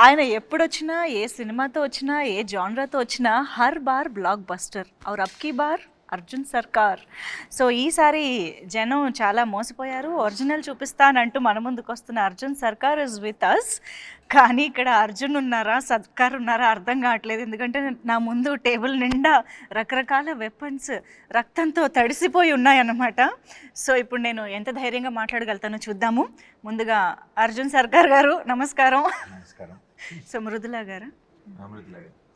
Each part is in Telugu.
ఆయన ఎప్పుడొచ్చినా ఏ సినిమాతో వచ్చినా ఏ జానరాతో వచ్చినా హర్ బార్ బ్లాక్ బస్టర్ ఔర్ అబ్కీ బార్ అర్జున్ సర్కార్. సో ఈసారి జనం చాలా మోసపోయారు. ఒరిజినల్ చూపిస్తానంటూ మన ముందుకు వస్తున్న అర్జున్ సర్కార్ ఇస్ విత్ అస్. కానీ ఇక్కడ అర్జున్ ఉన్నారా సర్కార్ ఉన్నారా అర్థం కావట్లేదు. ఎందుకంటే నా ముందు టేబుల్ నిండా రకరకాల వెపన్స్ రక్తంతో తడిసిపోయి ఉన్నాయన్నమాట. సో ఇప్పుడు నేను ఎంత ధైర్యంగా మాట్లాడగలుగుతానో చూద్దాము. ముందుగా అర్జున్ సర్కార్ గారు నమస్కారం. సో మృదులా గారు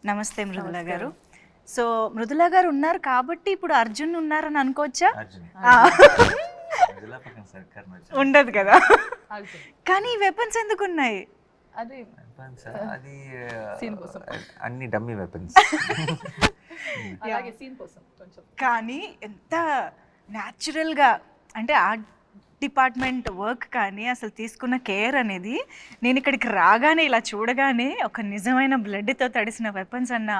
నమస్తే. మృదులా గారు, సో మృదులా గారు ఉన్నారు కాబట్టి ఇప్పుడు అర్జున్ ఉన్నారని అనుకోవచ్చా? ఉండదు కదా. కానీ వెపన్స్ ఎందుకు ఉన్నాయి? అది అన్ని డమ్మీ వెపన్స్. కానీ ఎంత న్యాచురల్గా అంటే ఆర్ట్ డిపార్ట్మెంట్ వర్క్ కానీ అసలు తీసుకున్న కేర్ అనేది, నేను ఇక్కడికి రాగానే ఇలా చూడగానే ఒక నిజమైన బ్లడ్తో తడిసిన వెపన్స్ అన్న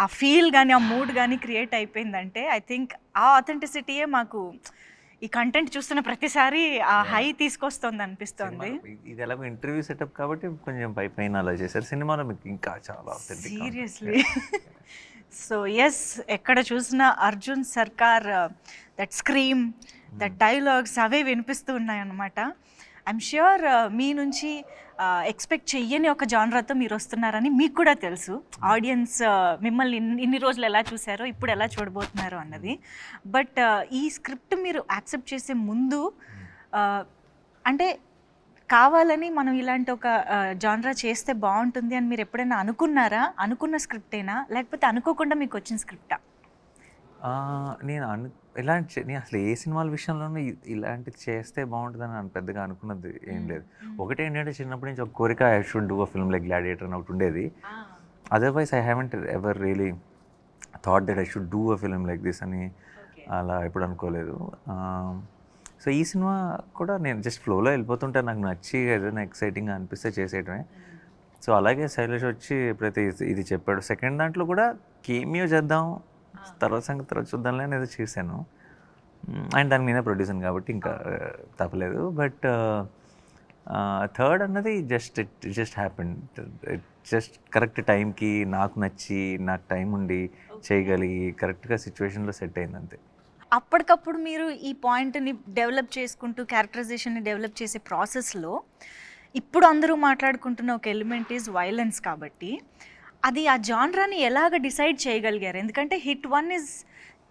ఆ ఫీల్ కానీ ఆ మూడ్ కానీ క్రియేట్ అయిపోయిందంటే ఐ థింక్ ఆ ఆథెంటిసిటీయే మాకు ఈ కంటెంట్ చూస్తున్న ప్రతిసారి ఆ హై తీసుకొస్తుంది అనిపిస్తుంది. ఇది ఎలాగో ఇంటర్వ్యూ సెటప్ కాబట్టి కొంచెం పైన అలా చేశారు. సినిమాలో మీకు ఇంకా చాలా సీరియస్లీ. సో ఎస్, ఎక్కడ చూసినా అర్జున్ సర్కార్ దట్ స్క్రీమ్, దట్ డైలాగ్స్ అవే వినిపిస్తూ ఉన్నాయన్నమాట. ఐఎమ్ ష్యూర్ మీ నుంచి ఎక్స్పెక్ట్ చెయ్యని ఒక జానరాతో మీరు వస్తున్నారని మీకు కూడా తెలుసు. ఆడియన్స్ మిమ్మల్ని ఇన్ని రోజులు ఎలా చూసారో ఇప్పుడు ఎలా చూడబోతున్నారో అన్నది. బట్ ఈ స్క్రిప్ట్ మీరు యాక్సెప్ట్ చేసే ముందు అంటే కావాలని మనం ఇలాంటి ఒక జానరా చేస్తే బాగుంటుంది అని మీరు ఎప్పుడైనా అనుకున్నారా? అనుకున్న స్క్రిప్టేనా లేకపోతే అనుకోకుండా మీకు వచ్చిన స్క్రిప్టా? నేను నేను అసలు ఏ సినిమాల విషయంలోనూ ఇలాంటిది చేస్తే బాగుంటుందని నేను పెద్దగా అనుకున్నది ఏం లేదు. ఒకటి ఏంటంటే చిన్నప్పటి నుంచి ఒక కోరిక, I should do a film like gladiator అని ఒకటి ఉండేది. Otherwise I haven't ever really thought that I should do a film like this అని అలా ఎప్పుడు అనుకోలేదు. సో ఈ సినిమా కూడా నేను జస్ట్ ఫ్లోలో వెళ్ళిపోతుంటే నాకు నచ్చి ఏదైనా ఎక్సైటింగ్గా అనిపిస్తే చేసేయటమే. సో అలాగే శైలేష్ వచ్చి ఎప్పుడైతే ఇది చెప్పాడు, సెకండ్ దాంట్లో కూడా కేమియో చేద్దాం తర్వాత సంగతి తర్వాత చూద్దాంలే అనేది చేశాను. అండ్ దానికి నేనే ప్రొడ్యూసర్ కాబట్టి ఇంకా తప్పలేదు. బట్ థర్డ్ అన్నది just happen. It just correct టైంకి నాకు నచ్చి నాకు టైం ఉండి చేయగలిగి కరెక్ట్గా సిచ్యువేషన్లో సెట్ అయింది అంతే. అప్పటికప్పుడు మీరు ఈ పాయింట్ని డెవలప్ చేసుకుంటూ క్యారెక్టరైజేషన్ని డెవలప్ చేసే ప్రాసెస్లో ఇప్పుడు అందరూ మాట్లాడుకుంటున్న ఒక ఎలిమెంట్ ఈజ్ వైలెన్స్. కాబట్టి అది ఆ జానరాని ఎలాగ డిసైడ్ చేయగలిగారు? ఎందుకంటే హిట్ 1 ఇస్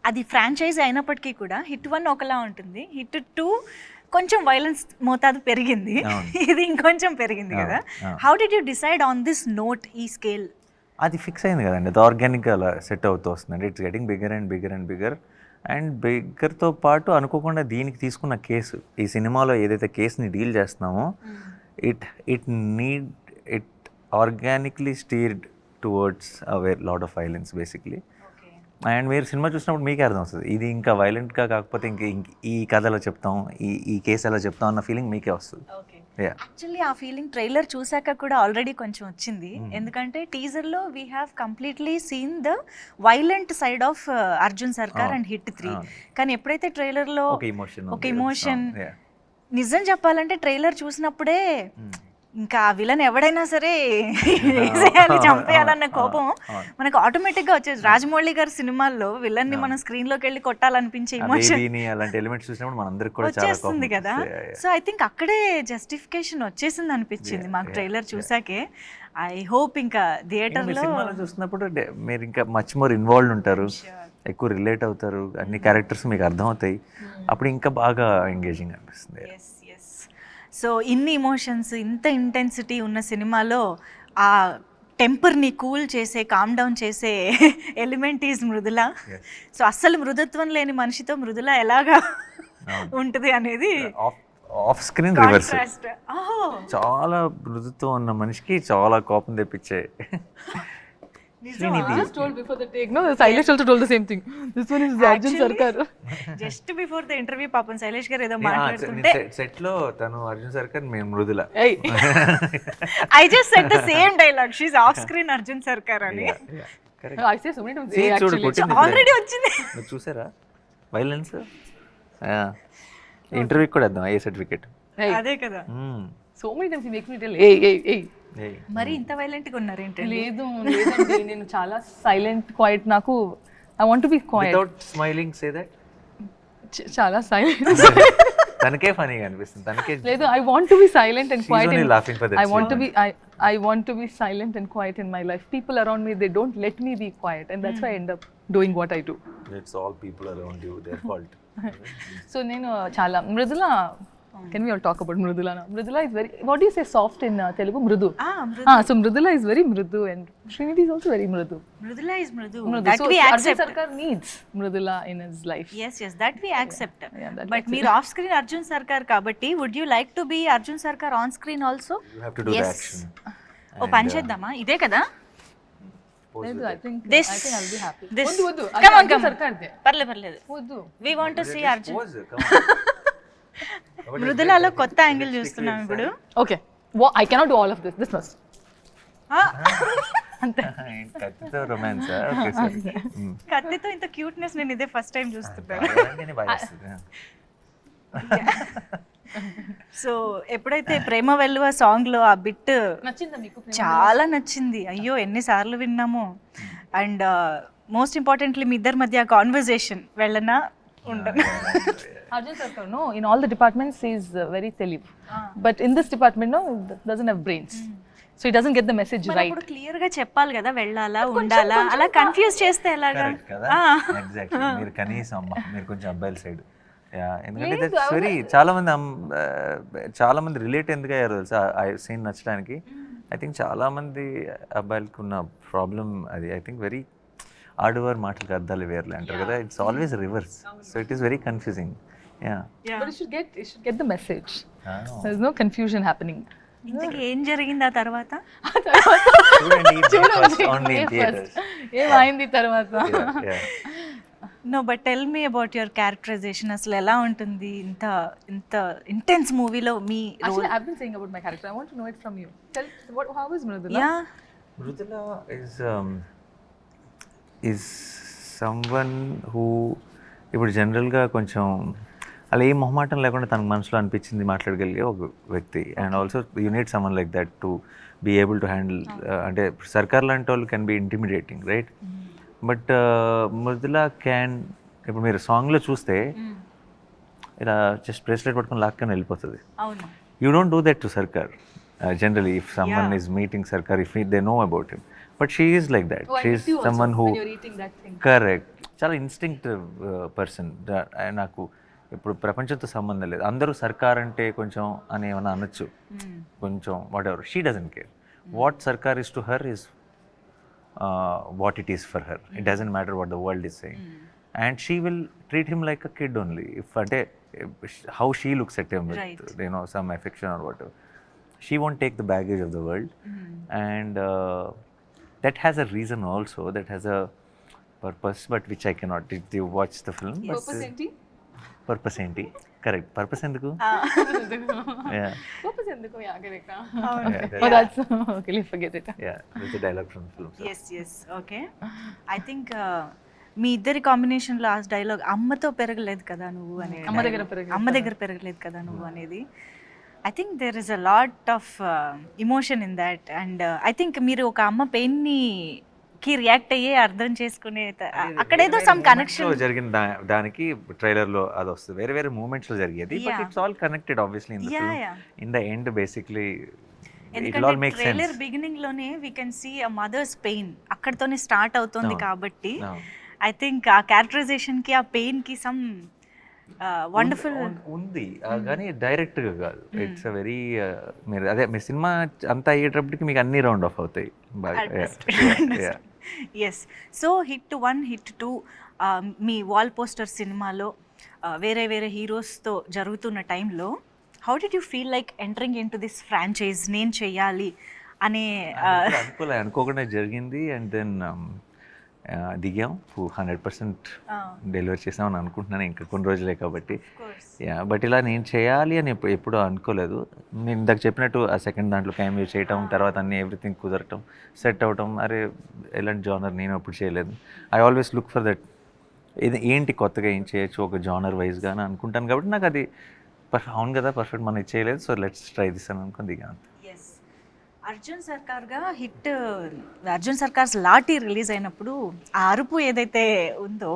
అది ఫ్రాంచైజ్ అయినప్పటికీ కూడా హిట్ 1 ఒకలా ఉంటుంది, హిట్ 2 కొంచెం వైలెన్స్ మోతాదు పెరిగింది, ఇది ఇంకొంచెం పెరిగింది కదా. How did you decide on this note, ఈ స్కేల్? అది ఫిక్స్ అయింది కదండి, అది ఆర్గానిక్గా అలా సెట్ అవుతూ వస్తుందండి. It's getting bigger and bigger and bigger. And బిగ్గర్తో పాటు అనుకోకుండా దీనికి తీసుకున్న కేసు, ఈ సినిమాలో ఏదైతే కేసుని డీల్ చేస్తున్నామో it organically steered towards away lot of violence basically. And మీరు సినిమా చూసినప్పుడు మీకే అర్థం వస్తుంది ఇది ఇంకా వైలెంట్గా కాకపోతే ఈ కథ ఎలా చెప్తాం, ఈ కేసు ఎలా చెప్తాం అన్న ఫీలింగ్ మీకే వస్తుంది. యాక్చువల్లీ ఆ ఫీలింగ్ ట్రైలర్ చూసాక కూడా ఆల్రెడీ కొంచెం వచ్చింది. ఎందుకంటే టీజర్లో we have completely seen the violent side of Arjun Sarkar and hit 3. కానీ ఎప్పుడైతే ట్రైలర్లో ఒక ఇమోషన్, నిజం చెప్పాలంటే ట్రైలర్ చూసినప్పుడే ఇంకా విలన్ ఎవడైనా సరే వేసేయాలి, చంపేయాలన్న కోపం మనకు ఆటోమేటిక్గా వచ్చేది. రాజమౌళి గారి సినిమాల్లో విలన్ని మనం స్క్రీన్లోకి వెళ్ళి కొట్టాలనిపించే ఎమోషన్ వచ్చేస్తుంది కదా. సో ఐ థింక్ అక్కడే జస్టిఫికేషన్ వచ్చేసింది అనిపించింది మాకు ట్రైలర్ చూసాకే. ఐ హోప్ ఇంకా థియేటర్లో చూసినప్పుడు మీరు ఇంకా మచ్ మోర్ ఇన్వాల్వ్ ఉంటారు, ఎక్కువ రిలేట్ అవుతారు, అన్ని క్యారెక్టర్స్ మీకు అర్థమవుతాయి, అప్పుడు ఇంకా బాగా ఎంగేజింగ్ అనిపిస్తుంది. సో ఇన్ని ఇమోషన్స్, ఇంత ఇంటెన్సిటీ ఉన్న సినిమాలో ఆ టెంపర్ని కూల్ చేసే, కామ్ డౌన్ చేసే ఎలిమెంట్ ఈజ్ మృదుల. సో అస్సలు మృదుత్వం లేని మనిషితో మృదుల ఎలాగా ఉంటుంది అనేది ఆఫ్ స్క్రీన్ రివర్స్. చాలా మృదుత్వం ఉన్న మనిషికి చాలా కోపం తెప్పించే. Just told before the take, no, Shailesh also told the same thing. This one is Arjun Sarkar. Just before the interview, పాపం శైలేష్ గారు ఏదో మాట్లాడుతుంటే సెట్ లో తను అర్జున్ సర్కార్, మేము Mrudula. I just said the same dialogue. She's off screen Arjun Sarkar అని. I say so many times. Actually, already వచ్చింది. మీరు చూసారా వైలెన్స్? ఇంటర్వ్యూ కూడా ఇద్దాం, ఏ సర్టిఫికేట్. అదే కదా. So many times he makes me tell, hey, మరి ఇంత వైలెంట్గా ఉన్నారు ఏంటండి? లేదండి నేను చాలా సైలెంట్ క్వైట్. నాకు I want to be quiet. Without smiling say that. చాలా సైలెంట్. తనకే ఫనీగా అనిపిస్తుంది, తనకే. లేదు, I want to be silent and quiet. I want to be I want to be silent and quiet in my life. People around me, they don't let me be quiet, and that's why I end up doing what I do. It's all people around you, their fault. So నేను చాలా Mrudula. Can we all talk about Mridula now? Mridula is very, what do you say, soft in Telugu? Mridu. So Mridula is very mridu and Srinidhi is also very mridu. Mridula is mridu. Mridu. That So we Arjun accept. Sarkar needs Mridula in his life. Yes, that we accept. that But మీరు ఆఫ్ స్క్రీన్ అర్జున్ సర్కార్ కాబట్టి would you like to be Arjun Sarkar on screen also? You have to do the Yes. action. ఓ పని చేద్దామా, ఇదే కదా. లేదు, I think This. I'll be happy. This. వద్దు Come on, Arjun come on. Sarkar they. పర్లేదు. వద్దు. We want to see Arjun. Pose, come on. మృదులలో కొత్త యాంగిల్ చూస్తున్నాం ఇప్పుడు. Okay. I cannot do all of this. This must. అంతే. కత్తితో రొమాన్స్. Okay sir. కత్తితో ఇంత క్యూట్నెస్ నేను ఇదే ఫస్ట్ టైం చూస్తున్నాను. సో ఎప్పుడైతే ప్రేమ వెల్లువ సాంగ్ లో ఆ బిట్ నచ్చిందా మీకు? చాలా నచ్చింది. అయ్యో ఎన్నిసార్లు విన్నాము. అండ్ మోస్ట్ ఇంపార్టెంట్లీ మీ ఇద్దరి మధ్య కాన్వర్జేషన్ వెళ్ళనా ఉండనా? Arjun Sarkar, no, in all the departments he is very తెలివ్. But in this department, no, doesn't have brains. So he doesn't get the message right. ఇప్పుడు క్లియర్ గా చెప్పాలి కదా, వెళ్ళాలా ఉండాలా, అలా కన్ఫ్యూజ్ చేస్తే ఎలాగా? ఎగ్జాక్ట్లీ. మీరు కనీసం అమ్మ మీరు కొంచెం అబ్బాయిల సైడ్. ఎందుకంటే దట్స్ వెరీ చాలా మంది రిలేట్ ఎందుకు అయ్యారు తెలుసా ఆ సీన్ నచ్చడానికి. ఐ థింక్ చాలా మంది అబ్బాయిలకు ఉన్న ప్రాబ్లం అది. ఐ థింక్ వెరీ ఆడవారు మాటలకు అర్థాలు వేర్లే అంటారు కదా. It's always reverse. So it is very confusing. But you should get the message. There is no confusion happening. ఇంతకీ ఏం జరిగింది ఆ తర్వాత? ఏమైంది తర్వాత? No but tell me about your characterization. అసలు ఎలా ఉంటుంది ఇంత ఇంటెన్స్ మూవీలో మీ role? Actually, I've been saying about my character. I want to know it from you. How is Mridula? Yeah. Mridula is someone who ఇప్పుడు జనరల్గా కొంచెం అలా ఏ మొహమాటం లేకుండా తనకు మనసులో అనిపించింది మాట్లాడగలిగే ఒక వ్యక్తి. And also you need someone like that to be able to handle. అంటే సర్కార్ లాంటి వాళ్ళు can be intimidating, right? But Mridula can, ఇప్పుడు మీరు సాంగ్లో చూస్తే ఇలా జస్ట్ బ్రేస్లెట్ పట్టుకొని లాక్కొని వెళ్ళిపోతుంది. You don't do that to Sarkar generally. If someone is meeting Sarkar, if they know about him, but she is like that. She is someone who, correct, చాలా ఇన్స్టింక్టివ్ పర్సన్. నాకు ఇప్పుడు ప్రపంచంతో సంబంధం లేదు, అందరూ సర్కార్ అంటే కొంచెం అని ఏమైనా అనొచ్చు, కొంచెం whatever. She doesn't care. What Sarkar is to her is what it is for her. It doesn't matter what the world is saying. And she will treat him like a kid only. If అంటే how she looks at him with some affection or whatever. She won't take the baggage of the world. And that has a reason also, that has a purpose, but which I cannot. Did you watch the film? Purpose enti? Purpose enti? Correct. Purpose enduku? Yeah. Purpose enduku? Yeah, correct. Yeah. Oh, that's okay. Forget it. Yeah, that's a dialogue from the film. So. Yes. Okay. I think మీ ఇద్దరి కాంబినేషన్లో ఆ డైలాగ్, అమ్మతో పెరగలేదు కదా నువ్వు అనేది, అమ్మ దగ్గర పెరగలేదు కదా నువ్వు అనేది. I think there is a lot of emotion in that, and I think మీరు ఒక అమ్మ పెయిన్ని కి రియాక్ట్ అయ్యే అర్థం చేసుకునే అక్కడేదో సమ్ కనెక్షన్ జరిగిన దానికి ట్రైలర్ లో అది వస్తుంది. వేరే వేరే మూమెంట్స్ లో జరిగేది, but it's all connected obviously in the film. In the end basically it all make sense. Trailer beginning లోనే we can see a mother's pain అక్కడతోనే స్టార్ట్ అవుతుంది. కాబట్టి ఐ థింక్ ఆ క్యారెక్టరైజేషన్ కి ఆ పెయిన్ కి సమ్ వండర్ఫుల్ ఉంది, కానీ డైరెక్ట్ గా కాదు. ఇట్స్ అ వెరీ మీరు అదే మీ సినిమా అంతా అయ్యేటప్పటికి మీకు అన్ని రౌండ్ ఆఫ్ అవుతాయి. ఎస్. సో హిట్ 1, హిట్ 2 మీ వాల్ పోస్టర్ సినిమాలో వేరే వేరే హీరోస్తో జరుగుతున్న టైంలో how did you feel like entering in to this franchise? నేను చెయ్యాలి అనే అనుకోకుండా జరిగింది. అండ్ దెన్ దిగాం, 100% డెలివరీ చేసామని అనుకుంటున్నాను. ఇంకా కొన్ని రోజులే కాబట్టి. బట్ ఇలా నేను చేయాలి అని ఎప్పుడూ అనుకోలేదు. నేను ఇందాక చెప్పినట్టు ఆ సెకండ్ దాంట్లో క్యామియో చేయటం, తర్వాత అన్నీ ఎవ్రీథింగ్ కుదరటం, సెట్ అవటం, అరే ఎలాంటి జానర్ నేను ఎప్పుడు చేయలేదు. I always look for that, ఇది ఏంటి కొత్తగా ఏం చేయొచ్చు ఒక జానర్ వైజ్గా అని అనుకుంటాను. కాబట్టి నాకు అది అవును కదా పర్ఫెక్ట్ మనం చేయలేదు, సో లెట్స్ ట్రై దిస్ అని అనుకుని దిగాను. అర్జున్ సర్కార్గా హిట్ అర్జున్ సర్కార్స్ లాఠీ రిలీజ్ అయినప్పుడు ఆ అరుపు ఏదైతే ఉందో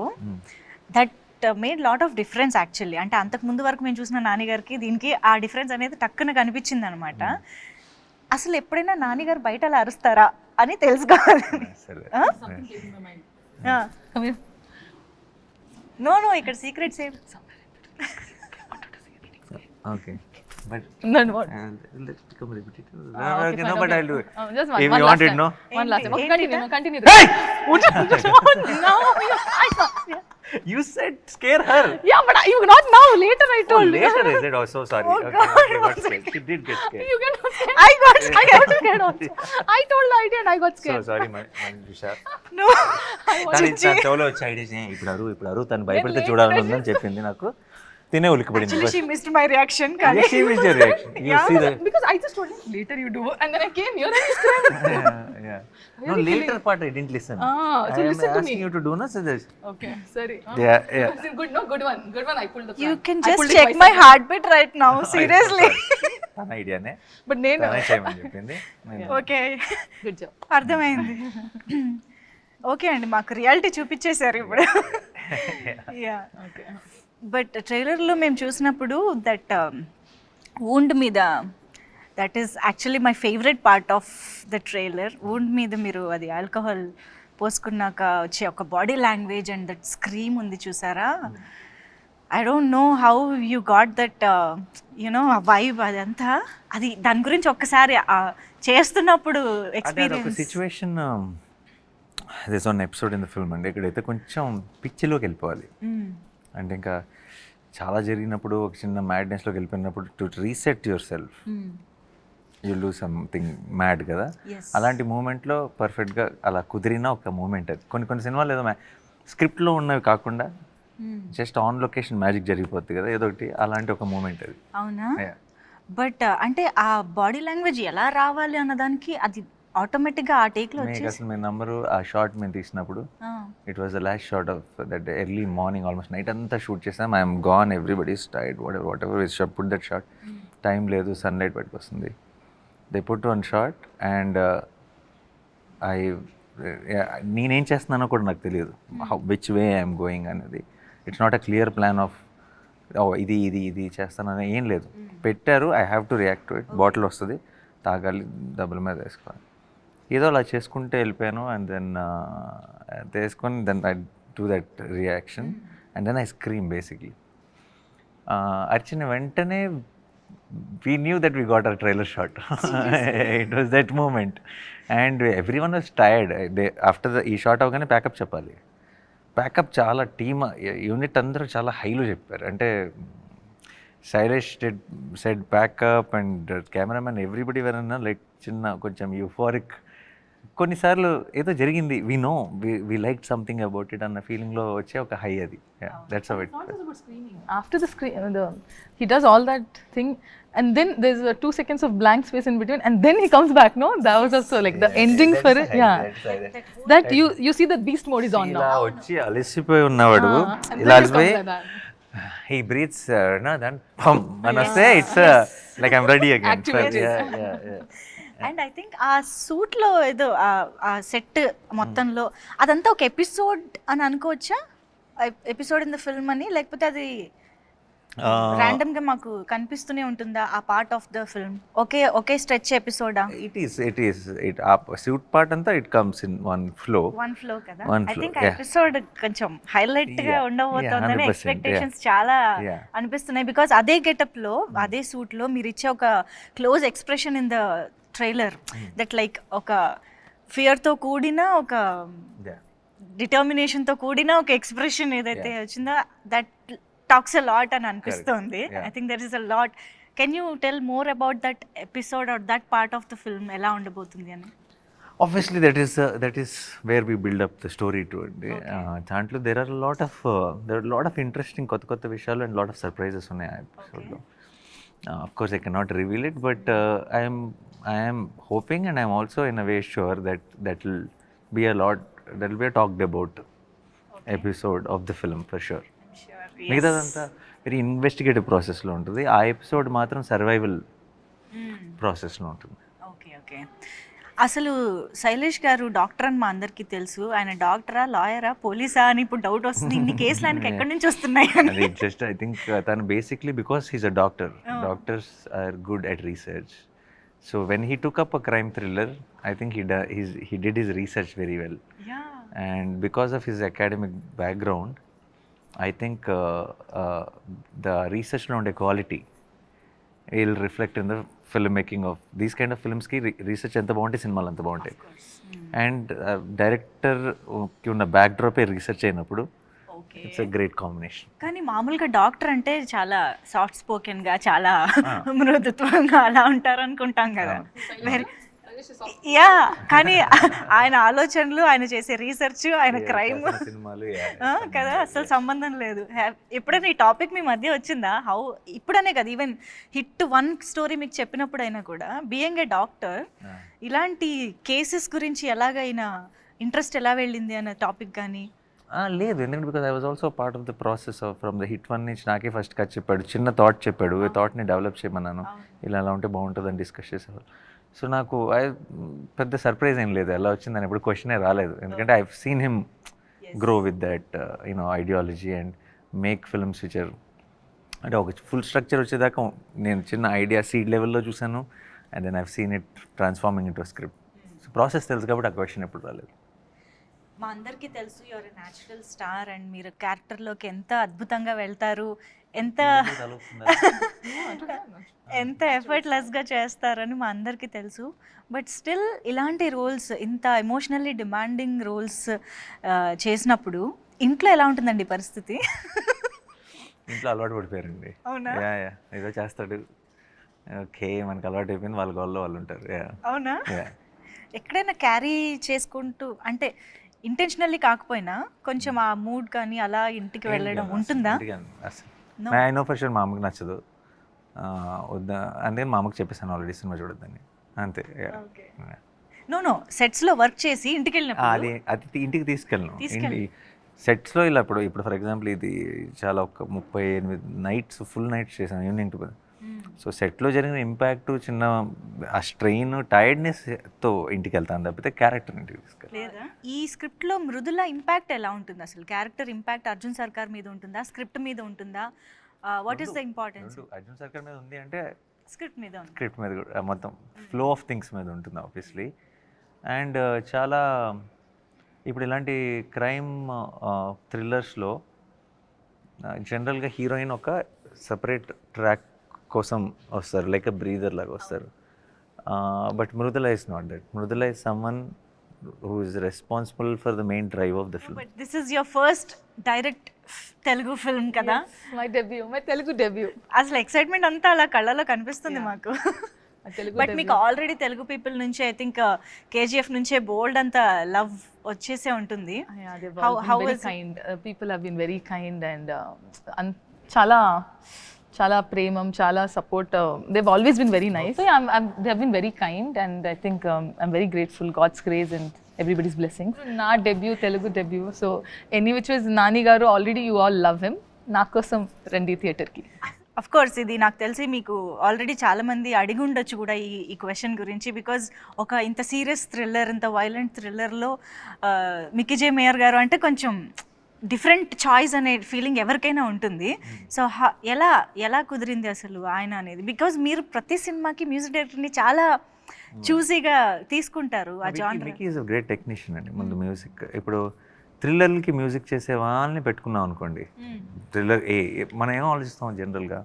that made lot of difference actually. అంటే అంతకు ముందు వరకు మేము చూసిన నానిగారికి దీనికి ఆ డిఫరెన్స్ అనేది టక్కున కనిపించింది అనమాట. అసలు ఎప్పుడైనా నానిగారు బయట అలా అరుస్తారా అని తెలుసుకోవాలి. నో నో ఇక్కడ సీక్రెట్స్ ఏం okay but Then what? let's become repetitive. Okay, No, fine, but okay. I'll do it. Just one If last you want it, time. no? One last time. Okay, ఏంటి continue. Hey! No, You said scare her. yeah, but you not now. Later I Oh, told. later is it? Oh, so sorry. Oh, Okay, God, okay, got one scared. She did get scared. You get scared. I got I got scared also. I told the idea and I got So scared. sorry, Manjusha. No తను చెవులో వచ్చి ఐడియా ఇప్పుడు అరు తను భయపడితే చూడాలని ఉందని చెప్పింది నాకు. తినే ఉలికిపడింది. Actually she missed my reaction. కానీ She missed your reaction. You see the Because I just told him later you do and then I came here and you scared. yeah. No, later part I didn't listen. Ah, so I am listen to asking me. you to do no, so this. Okay, sorry. Yeah. Good, no, good one. Good one. I pulled the you prank. Can I just pulled it check my myself. Heart beat right now seriously. తన ఐడియానే But నేను తనే చేయమని చెప్పింది. Okay good job. అర్థమైంది. ఓకే అండి, మాకు రియాలిటీ చూపించేశారు ఇప్పుడు. Yeah Okay. బట్ ట్రైలర్లో మేము చూసినప్పుడు దట్ వూండ్ మీద that is actually my favourite part of the trailer. Wound మీద మీరు అది ఆల్కహాల్ పోసుకున్నాక వచ్చే ఒక body language and that scream ఉంది చూసారా. I don't know how you got that you know ఆ వైబ్ అదంతా. అది దాని గురించి ఒక్కసారి చేస్తున్నప్పుడు అదే ఒక experience. Situation this one episode in the film అండి. ఇక్కడైతే కొంచెం పిచ్చిలోకి వెళ్ళిపోవాలి. అంటే ఇంకా చాలా జరిగినప్పుడు ఒక చిన్న మ్యాడ్నెస్లోకి వెళ్ళిపోయినప్పుడు to reset your self you do something mad కదా. అలాంటి మూమెంట్లో పర్ఫెక్ట్గా అలా కుదిరిన ఒక మూమెంట్ అది. కొన్ని సినిమాలు ఏదో స్క్రిప్ట్లో ఉన్నవి కాకుండా జస్ట్ ఆన్ లొకేషన్ మ్యాజిక్ జరిగిపోద్ది కదా ఏదో ఒకటి, అలాంటి ఒక మూమెంట్ అది. అవునా? బట్ అంటే ఆ బాడీ లాంగ్వేజ్ ఎలా రావాలి అన్నదానికి అది ఆటోమేటిక్గా ఆ టేక్లో మీకు వచ్చేసి అసలు మీ నంబరు ఆ షార్ట్ మేము తీసినప్పుడు it was the last short of that early morning almost night అంతా షూట్ చేసాం. I'm gone, everybody's tired, what ever is put that short. Time లేదు, సన్లైట్ బయటకు వస్తుంది. They put one short and నేనేం చేస్తున్నానో కూడా నాకు తెలియదు, విచ్ వే ఐఎమ్ గోయింగ్ అనేది. It's not a clear plan of ఇది చేస్తానని ఏం లేదు. పెట్టారు, I have to react to it. Bottle వస్తుంది, తాగాలి, డబ్బుల మీద వేసుకోవాలి, ఏదో అలా చేసుకుంటే వెళ్ళిపోయాను. అండ్ దెన్ తీసుకొని then I do that reaction and then I scream basically. అర్చిన వెంటనే we knew that we got our trailer shot. It was that moment and everyone was tired. After ఈ షాట్ అవగానే ప్యాకప్ చెప్పాలి. ప్యాకప్ చాలా టీమ్ యూనిట్ అందరూ చాలా హైలో చెప్పారు. అంటే Shailesh said pack up and cameraman everybody వెరన్నా లైక్ చిన్న కొంచెం యూఫోరిక్. కొన్నిసార్లు ఏదో జరిగింది, we know we like something about it అన్న ఫీలింగ్లో వచ్చే ఒక హై అది. That's how it. Not just about screaming. After the screen, he does all that thing, and then there's 2 seconds of blank space in between, and then he comes back. No, that was also like the ending for it. Yeah, that you see the beast mode is on ఇలా now. వచ్చి అలసిపోయి ఉన్నవాడు, And ఇలా then it comes అలసిపోయి like that. he breathes then pum and I say it's like I'm ready again. Activated. Yeah. And I think ఆ సూట్లో ఏదో ఆ సెట్ మొత్తంలో అదంతా ఒక ఎపిసోడ్ అని అనుకోవచ్చా? ఎపిసోడ్ ఇన్ ద ఫిల్మ్ అని, లేకపోతే అది ర్యాండమ్గా మాకు కనిపిస్తూనే ఉంటుందా ఆ పార్ట్ ఆఫ్ ద ఫిల్మ్? ఒకే స్ట్రెచ్ ఎపిసోడా? It is ఆ suit part అంతా it comes in one flow. One flow కదా. One ఐ flow, థింక్ ఆ yeah. ఎపిసోడ్ కొంచెం హైలైట్ గా Yeah, ఉండబోతోందని 100%, ఎక్స్పెక్టేషన్స్ చాలా Yeah. అనిపిస్తున్నాయి. బికాస్ అదే గెటప్ లో అదే సూట్ లో మీరు ఇచ్చే ఒక close expression in the trailer that like ఒక ఫియర్ తో కూడిన ఒక Yeah. డిటర్మినేషన్ తో కూడిన ఒక ఎక్స్ప్రెషన్ ఏదైతే వచ్చిందో దట్ టాక్స్ అ లాట్ అని అనిపిస్తుంది. Yeah. I think there is a lot. Can you tell more about that episode or that part of the film ఎలా ఉండబోతుంది అని? Obviously that is where we build up the story to it. దాంట్లో there are a lot of interesting కొత్త విషయాలు and lot of surprises ఉన్నాయి ఆ ఎపిసోడ్లో. Of course I cannot reveal it, but I am hoping and I am also in a way sure that will be a talked about episode of the film for sure. మిగతాదంతా వెరీ ఇన్వెస్టిగేటివ్ ప్రాసెస్లో ఉంటుంది. ఆ ఎపిసోడ్ మాత్రం సర్వైవల్ ప్రాసెస్లో ఉంటుంది. ఓకే. ఓకే. అసలు శైలేష్ గారు డాక్టర్ అని మా అందరికీ తెలుసు. ఆయన డాక్టరా, లాయరా, పోలీసా అని ఇప్పుడు డౌట్ వస్తుంది. ఇన్ని కేసులు ఆయనకి ఎక్కడి నుంచి వస్తున్నాయి అని. అది జస్ట్ ఐ థింక్ తను basically because he's a doctor. Doctors are good at research. So when he took up a crime thriller, I think he did his research very well. Yeah. And because of his academic background, I think the research around quality will reflect in the filmmaking of these kind of films ki research enta bagunte cinemalu anta baguntayi. And director ki unna backdrop e research ayinappudu okay. it's a great combination. కానీ మామూలుగా డాక్టర్ అంటే చాలా సాఫ్ట్ స్పోకెన్గా, చాలా మృదుత్వంగా అలా ఉంటారు అనుకుంటాం కదా. వెరీ యా, కానీ ఆయన ఆలోచనలు, ఆయన చేసే రీసెర్చ్, ఆయన క్రైమ్ సినిమాలు కదా అసలు సంబంధం లేదు. ఎప్పుడైనా ఈ టాపిక్ మీ మధ్య వచ్చిందా? హౌ ఇప్పుడనే కదా, ఈవెన్ హిట్ 1 స్టోరీ మీకు చెప్పినప్పుడు అయినా కూడా బీయింగ్ ఏ డాక్టర్ ఇలాంటి కేసెస్ గురించి ఎలాగైనా ఇంట్రెస్ట్ ఎలా వెళ్ళింది అన్న టాపిక్ కానీ? లేదు, ఎందుకంటే because I was also part of the process of from the hit 1 నుంచి నాకే ఫస్ట్ కట్ చెప్పాడు, చిన్న థాట్ చెప్పాడు, ఈ థాట్ని డెవలప్ చేయమన్నాను, ఇలా అలా ఉంటే బాగుంటుందని డిస్కస్ చేసేవాళ్ళు. సో నాకు పెద్ద సర్ప్రైజ్ ఏం లేదు ఎలా వచ్చిందని, ఎప్పుడు క్వశ్చనే రాలేదు, ఎందుకంటే I seen him grow with that ideology and make films which are అంటే ఒక ఫుల్ స్ట్రక్చర్ వచ్చేదాకా నేను చిన్న ఐడియా సీడ్ లెవెల్లో చూసాను, and then I've seen it transforming into script. So process తెలుసు కాబట్టి ఆ క్వశ్చన్ ఎప్పుడు రాలేదు. మా అందరికీ తెలుసు యువర్ న్యాచురల్ స్టార్ అండ్ మీరు క్యారెక్టర్లోకి ఎంత అద్భుతంగా వెళ్తారు, ఎంత ఎఫర్ట్లెస్గా చేస్తారని మా అందరికీ తెలుసు. బట్ స్టిల్ ఇలాంటి రోల్స్, ఇంత ఎమోషనల్లీ డిమాండింగ్ రోల్స్ చేసినప్పుడు ఇంట్లో ఎలా ఉంటుందండి పరిస్థితి? ఇంట్లో అలవాటు పడిపోయారండి. అవునా? యా ఏదో చేస్తాడు, ఓకే మనకు అలవాటు అయిపోయింది, వాళ్ళ గోల్లో వాళ్ళు ఉంటారు. అవునా? ఎక్కడైనా క్యారీ చేసుకుంటూ, అంటే ఇంటెన్షనల్లీ కాకపోయినా కొంచెం ఆ మూడ్ కానీ అలా ఇంటికి వెళ్ళడం ఉంటుందా? ఐ నో ఫర్ షూర్ మా అమ్మకి నచ్చదు, వద్దా అంటే మా అమ్మకి చెప్పేసాను ఆల్రెడీ సినిమా చూడొద్దని, అంతే. నో సెట్స్లో వర్క్ చేసి ఇంటికి వెళ్ళినప్పుడు అది ఇంటికి తీసుకెళ్ళను. సెట్స్లో ఇలా ఇప్పుడు ఫర్ ఎగ్జాంపుల్ ఇది చాలా ఒక 38 నైట్స్ ఫుల్ నైట్స్ చేశాను ఈవినింగ్ టు. సో సెట్లో జరిగిన ఇంపాక్ట్, చిన్న ఆ స్ట్రెయిన్, టైర్డ్నెస్తో ఇంటికి వెళ్తాను తప్పితే క్యారెక్టర్ ఇంటికి తీసుకెళ్ళి. ఈ స్క్రిప్ట్లో మృదుల ఇంపాక్ట్ ఎలా ఉంటుంది అసలు? క్యారెక్టర్ ఇంపాక్ట్ అర్జున్ సర్కార్ మీద ఉంటుందా, స్క్రిప్ట్ మీద ఉంటుందా? What is the importance? Arjun సర్కార్ మీద ఉంది అంటే స్క్రిప్ట్ మీద కూడా మొత్తం ఫ్లో ఆఫ్ థింగ్స్ మీద ఉంటుంది ఆబ్వియస్లీ. అండ్ చాలా ఇప్పుడు ఇలాంటి క్రైమ్ థ్రిల్లర్స్లో జనరల్గా హీరోయిన్ ఒక సపరేట్ ట్రాక్ కోసం వస్తారు, లైక్ బ్రీదర్ లాగా వస్తారు. But Mrudula is not that. Mrudula is someone who is responsible for the main drive of the film. But this is your first direct Telugu film కదా? My Telugu debut. అసలు ఎక్సైట్మెంట్ అంతా అలా కళ్ళలో కనిపిస్తుంది మాకు. బట్ మీకు ఆల్రెడీ తెలుగు పీపుల్ నుంచి ఐ థింక్ కేజీఎఫ్ నుంచే బోల్డ్ అంత లవ్ వచ్చేసే ఉంటుంది. People have been very kind and చాలా చాలా ప్రేమం, చాలా support. they've always been very nice. So yeah, they have been very kind and I think I'm very grateful, God's grace and everybody's blessings. Na debut, Telugu debut. So any which was Nani garu, already you all love him. Na kosam randi theater ki. Of course ఇది నాకు తెలిసి మీకు ఆల్రెడీ చాలామంది అడిగి ఉండొచ్చు కూడా ఈ క్వశ్చన్ గురించి. బికాజ్ ఒక ఇంత సీరియస్ థ్రిల్లర్, ఇంత వైలెంట్ థ్రిల్లర్లో మిక్కీ జే మేయర్ గారు అంటే కొంచెం డిఫరెంట్ చాయిస్ అనే ఫీలింగ్ ఎవరికైనా ఉంటుంది. సో ఎలా కుదిరింది అసలు ఆయన అనేది? బికాజ్ మీరు ప్రతి సినిమాకి మ్యూజిక్ డైరెక్టర్ని చాలా చూసీగా తీసుకుంటారు. ఆ genre Mickey is a great technician అండి. ముందు మ్యూజిక్, ఇప్పుడు థ్రిల్లర్కి మ్యూజిక్ చేసే వాళ్ళని పెట్టుకున్నాం అనుకోండి, థ్రిల్లర్ మనం ఏం ఆలోచిస్తాం జనరల్గా,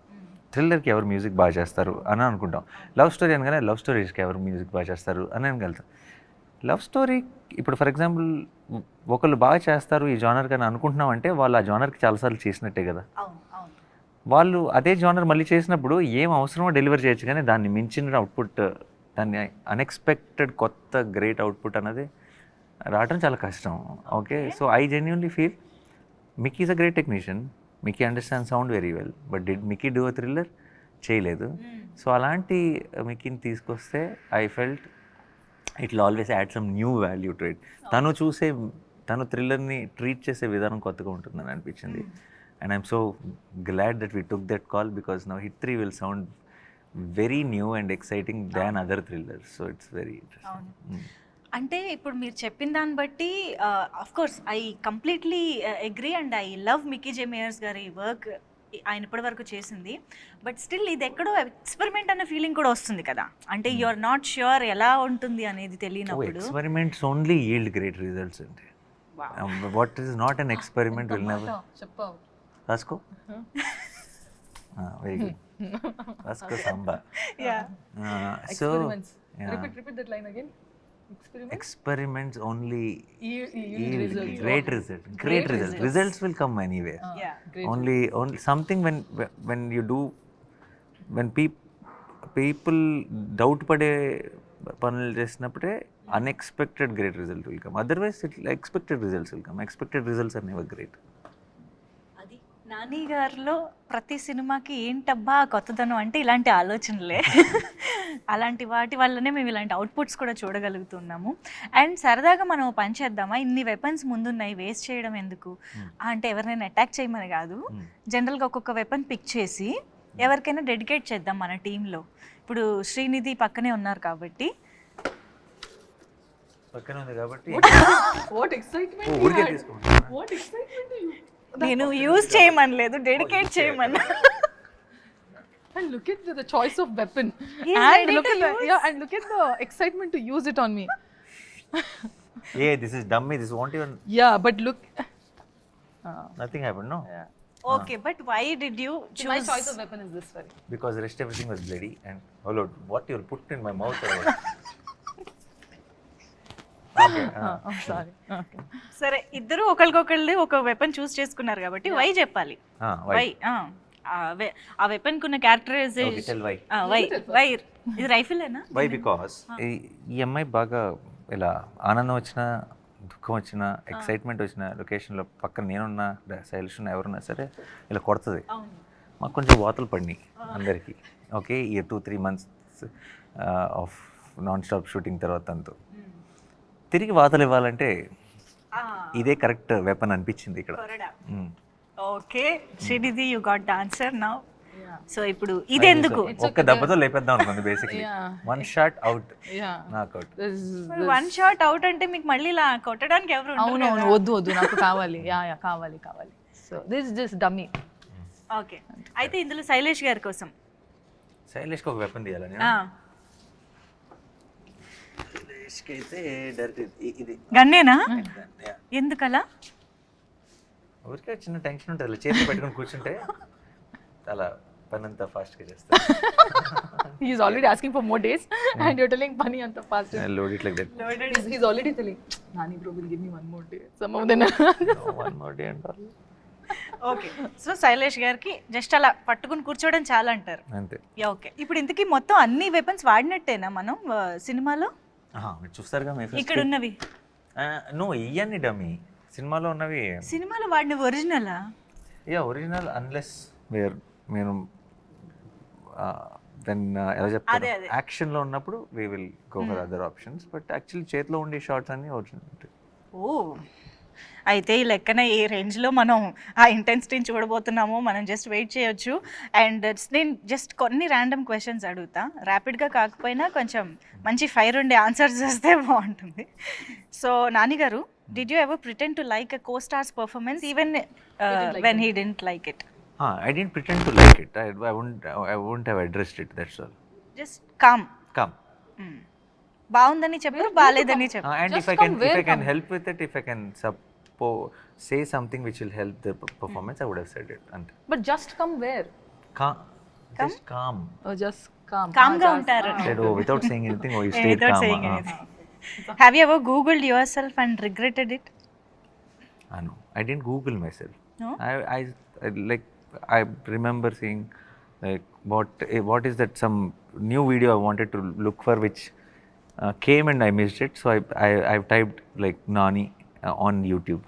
థ్రిల్లర్కి ఎవరు మ్యూజిక్ బాగా చేస్తారు అని అనుకుంటాం. లవ్ స్టోరీ అనగానే లవ్ స్టోరీస్కి ఎవరు మ్యూజిక్ బాగా చేస్తారు అని వెళ్తాం. లవ్ స్టోరీ ఇప్పుడు ఫర్ ఎగ్జాంపుల్ ఒకళ్ళు బాగా చేస్తారు ఈ జానర్ కానీ అనుకుంటున్నాం అంటే వాళ్ళు ఆ జానర్కి చాలాసార్లు చేసినట్టే కదా. వాళ్ళు అదే జానర్ మళ్ళీ చేసినప్పుడు ఏం అవసరమో డెలివర్ చేయొచ్చు, కానీ దాన్ని మించిన అవుట్పుట్, దాన్ని అన్ఎక్స్పెక్టెడ్ కొత్త గ్రేట్ అవుట్పుట్ అన్నది రావడం చాలా కష్టం. Okay, so I genuinely feel Mickey is a great technician. Mickey understand sound very well, but did Mickey do a thriller? చేయలేదు. సో అలాంటి మిక్కీని తీసుకొస్తే I felt it will always add some new value to it. తను థ్రిల్లర్ని ట్రీట్ చేసే విధానం కొత్తగా ఉంటుందని అనిపించింది. And I'm so glad that we took that call because now hit 3 will sound very new and exciting than other thrillers, so it's very అవును. ఇంట్రెస్టింగ్. అంటే ఇప్పుడు మీరు చెప్పిన దాన్ని బట్టి of course I completely agree and I love Mickey J Meyers గారి వర్క్, ఆయన ఇప్పటి వరకు చేసింది. బట్ స్టిల్ ఇది ఎక్కడో ఎక్స్పెరిమెంట్ అనే ఫీలింగ్ కూడా వస్తుంది కదా, అంటే యు ఆర్ నాట్ ష్యూర్ ఎలా ఉంటుంది అనేది తెలియనప్పుడు. Experiments only yield great results అండి. What is not an experiment will never. చెప్పావు. రాసుకో. Very good. రాసుకో Samba. So Repeat that line again. experiments only Yield results. great results. Great results. Results will come anywhere. Yeah. Great. Only something when you do, when people doubt పడే పనులు చేసినప్పుడే unexpected great result will come. Otherwise expected results will come. Expected results are never great. అది నాని గారిలో ప్రతి సినిమాకి ఏంటబ్బా కొత్తదనం అంటే ఇలాంటి ఆలోచనలే. అలాంటి వాటి వల్లనే మేము ఇలాంటి అవుట్పుట్స్ కూడా చూడగలుగుతున్నాము. అండ్ సరదాగా మనం పని చేద్దామా, ఇన్ని వెపన్స్ ముందున్నాయి వేస్ట్ చేయడం ఎందుకు అంటే ఎవరినైనా అటాక్ చేయమని కాదు, జనరల్గా ఒక్కొక్క వెపన్ పిక్ చేసి ఎవరికైనా డెడికేట్ చేద్దాం మన టీంలో. ఇప్పుడు శ్రీనిధి పక్కనే ఉన్నారు కాబట్టి పక్కన ఉంది కాబట్టి What excitement! ఊరికే తీసుకోండి. What excitement you! నేను యూజ్ చేయమనలేదు, డెడికేట్ చేయమన్నా. And look at the choice of weapon. He is And ready look to at the, use. yeah, and look at the excitement to use it on me. Yeah, this is dummy. This won't even. Yeah, but look. Nothing happened, no? Yeah. Okay, but why did you My choose? choice of weapon is this very. Because rest everything was bloody and oh Lord, what you'll put in my mouth or what? Okay. I'm sorry. Okay. సరే, ఇద్దరు ఒకరికొకళ్ళు ఒక వెపన్ చూస్ చేసుకున్నారు కాబట్టి వై చెప్పాలి. Why? వై ఆ వెపన్ కున్న characterization. Okay, tell why. Why ఇది రైఫిలేనా? Why? Because ఈ అమ్మాయి బాగా ఇలా ఆనందం వచ్చినా దుఃఖం వచ్చినా ఎక్సైట్మెంట్ వచ్చిన లొకేషన్లో పక్కన నేనున్నా శైలిష్ ఉన్నా ఎవరున్నా సరే ఇలా కొడుతుంది. అవును. మాకు కొంచెం వాతలు పడినాయి అందరికీ. ఓకే, ఈ 2-3 months of non stop shooting తర్వాత అంతా తిరిగి వాతలు ఇవ్వాలంటే ఇదే కరెక్ట్ వెపన్ అనిపించింది ఇక్కడ. Okay Srinidhi, you got the answer now. So ఇప్పుడు ఇది ఎందుకు? ఒక్క దెబ్బతో లేపేద్దాం అనుకుంది basically. One shot out, Yeah. నాక్ అవుట్. వన్ షాట్ అవుట్ అంటే మీకు మళ్ళీ ఇలా కొట్టడానికి ఎవరు ఉండరు అవును కదా? వద్దు వద్దు నాకు కావాలి. యా కావాలి. So this is just dummy. Okay, అయితే ఇందులో శైలేష్ గారి కోసం శైలేష్కి ఒక వెపన్ తీయాలని. శైలేష్కి అయితే డైరెక్ట్ ఇది గన్నేనా? ఎందుకలా? ఊరికే చిన్న టెన్షన్ ఉంటుంది, చేతిలో పెట్టుకొని కూర్చుంటే అలా పని అంతా ఫాస్ట్గా చేస్తాను. He is already asking for more days and you're telling Pani anta fast. Load it like that. He's already telling Nani bro will give me one more day. Some of them. No, one more day and all. Okay, so Shailesh గారికి జస్ట్ అలా పట్టుకుని కూర్చోవడం చాలా అంటారు. అంతే. ఓకే, ఇప్పుడు ఇంతకీ మొత్తం అన్ని వెపన్స్ వాడినట్టేనా మనం సినిమాలో? మీరు చూస్తారుగా మీ ఇక్కడ ఉన్నవి నువ్వు ఇవన్నీ డమ్మీ, సినిమాలో ఉన్నవి సినిమాలో వాడిన ఒరిజినలా? ఒరిజినల్ అన్లెస్ మీరు ఎలా చెప్తారు, యాక్షన్లో ఉన్నప్పుడు we will go for other options, but actually చేతిలో ఉండే షార్ట్స్ అన్నీ ఒరిజినల్ ఉంటాయి. ఓ, అయితే ఈ లెక్కన ఏ రేంజ్లో మనం ఆ ఇంటెన్సిటీని చూడబోతున్నామో మనం జస్ట్ వెయిట్ చేయొచ్చు. అండ్ నేను జస్ట్ కొన్ని ర్యాండమ్ క్వశ్చన్స్ అడుగుతా, ర్యాపిడ్గా కాకపోయినా కొంచెం మంచి ఫైర్ ఉండే ఆన్సర్స్ వస్తే బాగుంటుంది. So Nani garu, did you ever pretend to like a co-star's performance even when he didn't like it? I didn't pretend to like it. I wouldn't have addressed it, that's all. Just com. Come. బాగుందని చెప్పారు, బాగాలేదని చెప్పారు. And Just if I can come. help with it, if I can say something which will help the performance, I would have said it. And But just come where? just calm. Oh, just calm. కామ్గా ఉంటారు. Said, oh, without saying anything, oh, you stayed Without calm. saying anything. Have you ever Googled yourself and regretted it? No, I didn't Google myself. No? I remember seeing like what is that some new video I wanted to look for which came and I missed it, so I've typed like Nani on YouTube.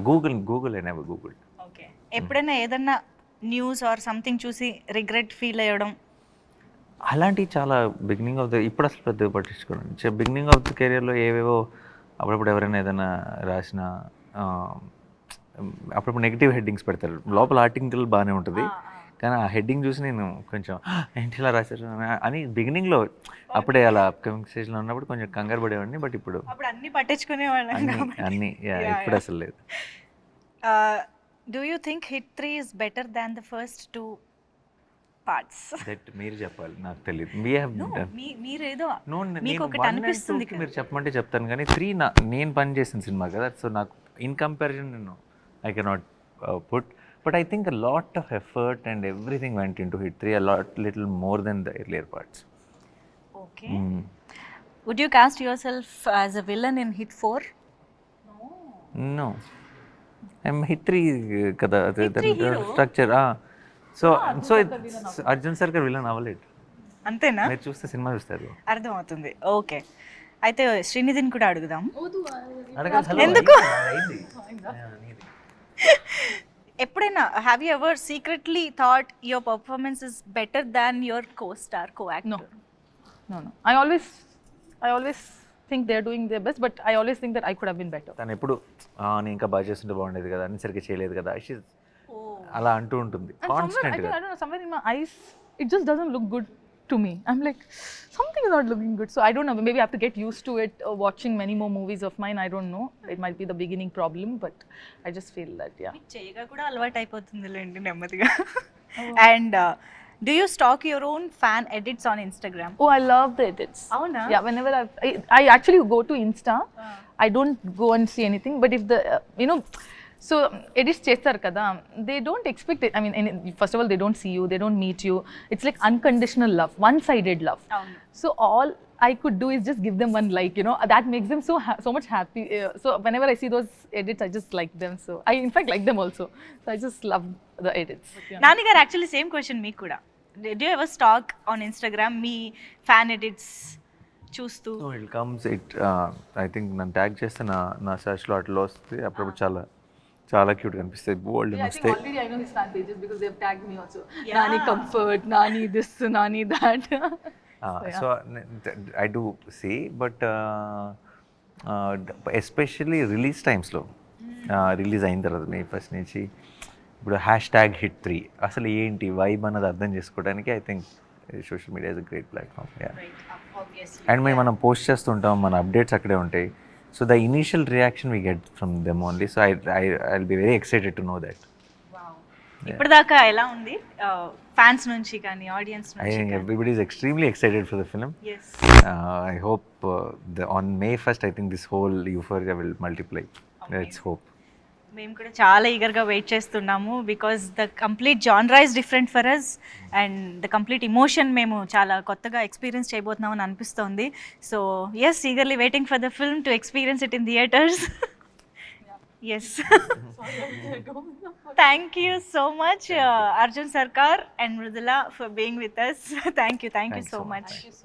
Google I never Googled. Okay, ఎప్పుడైనా ఏదన్నా న్యూస్ ఆర్ సంథింగ్ చూసి రిగ్రెట్ ఫీల్ అయ్యడం? అలాంటి చాలా బిగినింగ్ ఆఫ్ ద, ఇప్పుడు అసలు పెద్దగా పట్టించుకోండి. బిగినింగ్ ఆఫ్ ద కెరియర్లో ఏవేవో అప్పుడప్పుడు ఎవరైనా ఏదైనా రాసిన అప్పుడప్పుడు నెగిటివ్ హెడ్డింగ్స్ పెడతారు, లోపల ఆర్టికల్ బాగానే ఉంటుంది కానీ ఆ హెడ్డింగ్ చూసి నేను కొంచెం ఏంటి ఇలా రాశారు అని బిగినింగ్లో అప్పుడే అలా అప్కమింగ్ స్టేజ్లో ఉన్నప్పుడు కొంచెం కంగారు పడేవాడిని. బట్ ఇప్పుడు అప్పుడు అన్ని పట్టించుకునేవాళ్ళం అన్ని ఇప్పుడు అసలు లేదు. Do you think hit 3 is better than the first 2 parts? That మీరు చెప్పాలి, నాకు తెలియదు. మీరేదో మీకు నేను ఒకటి అనిపిస్తుంది మీరు చెప్పమంటే చెప్తాను, కానీ 3 నేను పని చేసిన సినిమా కదా. సో నాకు ఇన్ కంపారిజన్ నేను I cannot put, but I think a lot of effort and everything went into hit 3, little more then the earlier parts. Okay. Would you cast yourself as a villain in hit 4? No, I'm hit 3 కదా స్ట్రక్చర్. సో అర్జున్ సర్కార్ విలన్ అవ్వలేదు. అంతేనా? మీరు చూస్తే సినిమా చూస్తారు, అర్థమవుతుంది. ఓకే, అయితే శ్రీనిధిని కూడా అడుగుదాం. అడగాలి. ఎందుకు? ఎప్పుడైనా have you ever secretly thought your performance is better than your co-star, co-actor? No. I always think they're doing their best, but I always think that I could have been better. తను ఎప్పుడు నేను ఇంకా బాగా చేస్తుంటే బాగుండేది కదా, అన్ని సరిగ్గా చేయలేదు కదా, అలా అంటూ ఉంటుంది And somewhere, కాన్స్టెంట్ గా. I don't know, somewhere in my eyes, it just doesn't look good to me. I'm like, something is not looking good. So I don't know, maybe I have to get used to it, watching many more movies of mine. I don't know. It might be the beginning problem, but I just feel that, yeah. చేయగా కూడా అలవాటు అయిపోతుందిలేండి నెమ్మదిగా. And do you stock your own fan edits on Instagram? Oh, I love the edits. అవునా? Yeah, whenever I actually go to Insta, I don't go and see anything, but if the so edits chestar kada, they don't expect it. I mean, first of all, they don't see you, they don't meet you. It's like unconditional love, one-sided love. So all I could do is just give them one like, that makes them so much happy. So whenever I see those edits, I just like them. So I in fact like them also. So I just love the edits. Nani గారు, యాక్చువల్లీ సేమ్ క్వశ్చన్ మీకు కూడా. Do you ever stock on Instagram me fan edits చూస్తూ? ఇట్ కమ్స్ ఐ థింక్ నన్ను ట్యాగ్ చేస్తే నా సెర్చ్లో అట్లా వస్తే అప్పుడప్పుడు చాలా క్యూట్ కనిపిస్తాయి, బోల్డ్ I think వస్తాయి. already I know his fan pages because they've tagged me also. Nani comfort, Nani this, Nani that. So I do see, but especially release టైమ్స్లో, రిలీజ్ అయిన తర్వాత మే ఫస్ట్ నుంచి ఇప్పుడు #HIT3 అసలు ఏంటి వైబ్ అన్నది అర్థం చేసుకోవడానికి I think social media is a great platform. And మనం పోస్ట్ చేస్తుంటాం, మన అప్డేట్స్ అక్కడే ఉంటాయి. So the initial reaction we get from them only. So I'll be very excited to know that. ఇప్పటిదాకా ఎలా ఉంది ఫ్యాన్స్ నుంచి కానీ ఆడియన్స్ I నుంచి? think everybody is extremely excited for the film. Yes. I hope on May 1st, I think this whole euphoria will multiply. Let's hope. మేము కూడా చాలా ఈగర్గా వెయిట్ చేస్తున్నాము, because the complete genre is different for us and the complete emotion మేము చాలా కొత్తగా ఎక్స్పీరియన్స్ చేయబోతున్నామని అనిపిస్తోంది. So yes, eagerly waiting for the film to experience it in theatres. Yes. Thank you so much, Arjun Sarkar and Mridula, for being with us. Thank you so much.